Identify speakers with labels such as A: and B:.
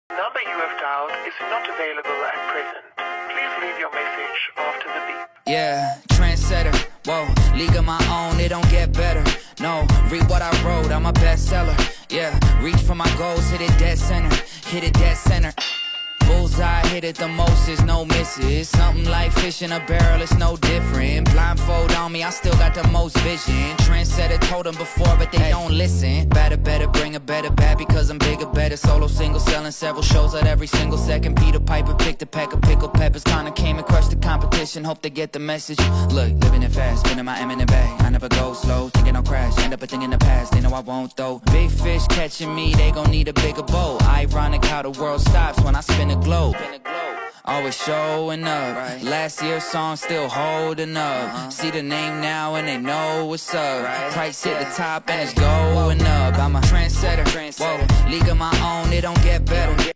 A: The number you have dialed is not available at present. Please leave your message after the beep.
B: Yeah, trendsetter, whoa, league of my own, it don't get better. No, read what I wrote, I'm a bestseller. Yeah, reach for my goals, hit it dead center, hit it dead center. Bullseye, hit it the most, there's no misses. Something like fish in a barrel, it's no different. Blindfold on me, I still got the most vision. Trendsetter told them before, but they don't listen. Better, bring a better bad because I'm bigger, better. Solo, single, selling several shows at every single second. Peter Piper picked a peck of pickled peppers. Kinda came and crushed the competition, hope they get the message. Look, living it fast, spinning my eminent bag. I never go slow, thinking I'll crash. End up a thing in the past, they know I won't though. Big fish catching me, they gon' need a bigger boat. Ironic how the world stops when I spin a globe. Always showing up. Right. Last year's song still holding up. See the name now and they know what's up. Right. Price hit the top and it's going up. I'm a trendsetter. Whoa, league of my own, it don't get better.